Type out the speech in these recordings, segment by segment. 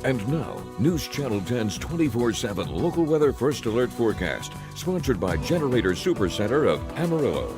And now, News Channel 10's 24/7 local weather first alert forecast, sponsored by Generator Supercenter of Amarillo.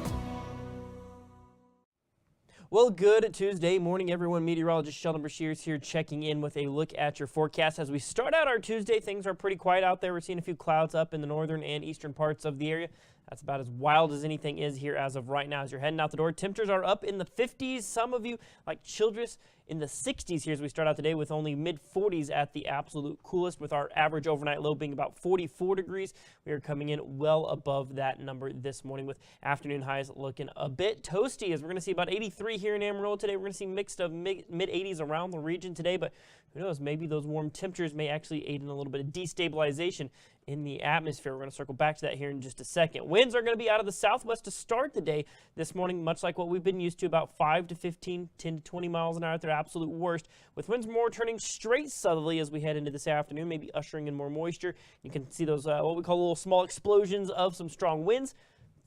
Well, good Tuesday morning, everyone. Meteorologist Shelden is here checking in with a look at your forecast. As we start out our Tuesday, things are pretty quiet out there. We're seeing a few clouds up in the northern and eastern parts of the area. That's about as wild as anything is here as of right now. As you're heading out the door, temperatures are up in the 50s. Some of you, like Childress, in the 60s here as we start out today, with only mid-40s at the absolute coolest, with our average overnight low being about 44 degrees. We are coming in well above that number this morning, with afternoon highs looking a bit toasty, as we're going to see about 83 here in Amarillo today. We're going to see mixed of mid-80s around the region today, but who knows, maybe those warm temperatures may actually aid in a little bit of destabilization in the atmosphere. We're going to circle back to that here in just a second. Winds are going to be out of the southwest to start the day this morning, much like what we've been used to, about 5 to 15, 10 to 20 miles an hour at their absolute worst, with winds more turning straight southerly as we head into this afternoon, maybe ushering in more moisture. You can see those what we call little small explosions of some strong winds.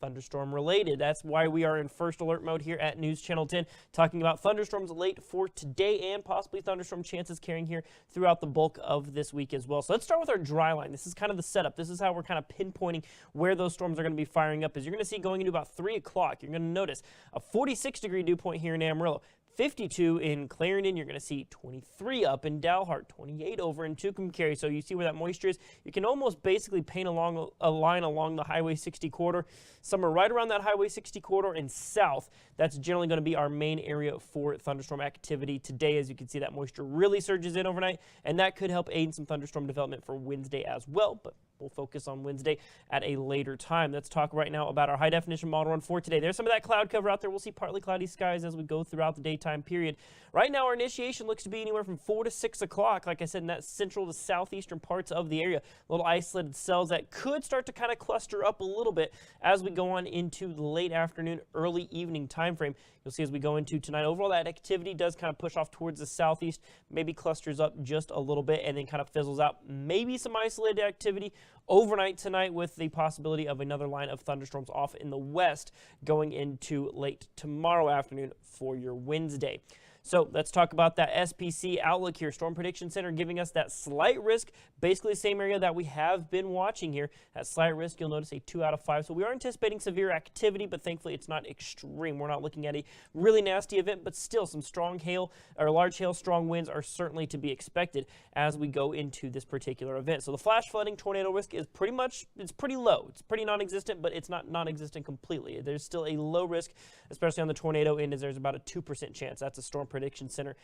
Thunderstorm related. That's why we are in first alert mode here at News Channel 10, talking about thunderstorms late for today and possibly thunderstorm chances carrying here throughout the bulk of this week as well. So let's start with our dry line. This is kind of the setup. This is how we're kind of pinpointing where those storms are going to be firing up. As you're going to see going into about 3 o'clock, you're going to notice a 46-degree dew point here in Amarillo. 52 in Clarendon. You're going to see 23 up in Dalhart, 28 over in Tucumcari. So you see where that moisture is. You can almost basically paint along a line along the Highway 60 corridor. Somewhere right around that Highway 60 corridor and south, that's generally going to be our main area for thunderstorm activity today. As you can see, that moisture really surges in overnight, and that could help aid in some thunderstorm development for Wednesday as well. But we'll focus on Wednesday at a later time. Let's talk right now about our high definition model run for today. There's some of that cloud cover out there. We'll see partly cloudy skies as we go throughout the daytime period. Right now, our initiation looks to be anywhere from 4 to 6 o'clock. Like I said, in that central to southeastern parts of the area, little isolated cells that could start to kind of cluster up a little bit as we go on into the late afternoon, early evening time frame. You'll see as we go into tonight, overall that activity does kind of push off towards the southeast, maybe clusters up just a little bit and then kind of fizzles out. Maybe some isolated activity overnight tonight, with the possibility of another line of thunderstorms off in the west going into late tomorrow afternoon for your Wednesday. So let's talk about that SPC outlook here. Storm Prediction Center giving us that slight risk, basically the same area that we have been watching here. That slight risk, you'll notice a 2 out of 5. So we are anticipating severe activity, but thankfully it's not extreme. We're not looking at a really nasty event, but still some strong hail or large hail, strong winds are certainly to be expected as we go into this particular event. So the flash flooding tornado risk is pretty low. It's pretty non-existent, but it's not non-existent completely. There's still a low risk, especially on the tornado end, as there's about a 2% chance. That's a Storm Prediction Center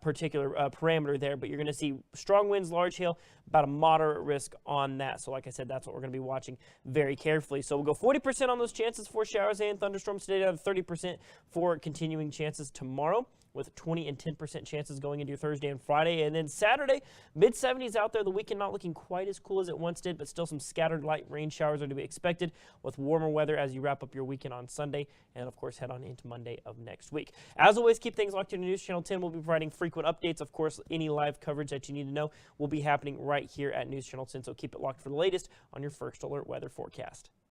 particular parameter there, but you're going to see strong winds, large hail, about a moderate risk on that. So like I said, that's what we're going to be watching very carefully. So we'll go 40% on those chances for showers and thunderstorms today, down to 30% for continuing chances tomorrow, with 20 and 10% chances going into your Thursday and Friday. And then Saturday, mid-70s out there. The weekend not looking quite as cool as it once did, but still some scattered light rain showers are to be expected, with warmer weather as you wrap up your weekend on Sunday and, of course, head on into Monday of next week. As always, keep things locked in News Channel 10. We'll be providing frequent updates. Of course, any live coverage that you need to know will be happening right here at News Channel 10, so keep it locked for the latest on your first alert weather forecast.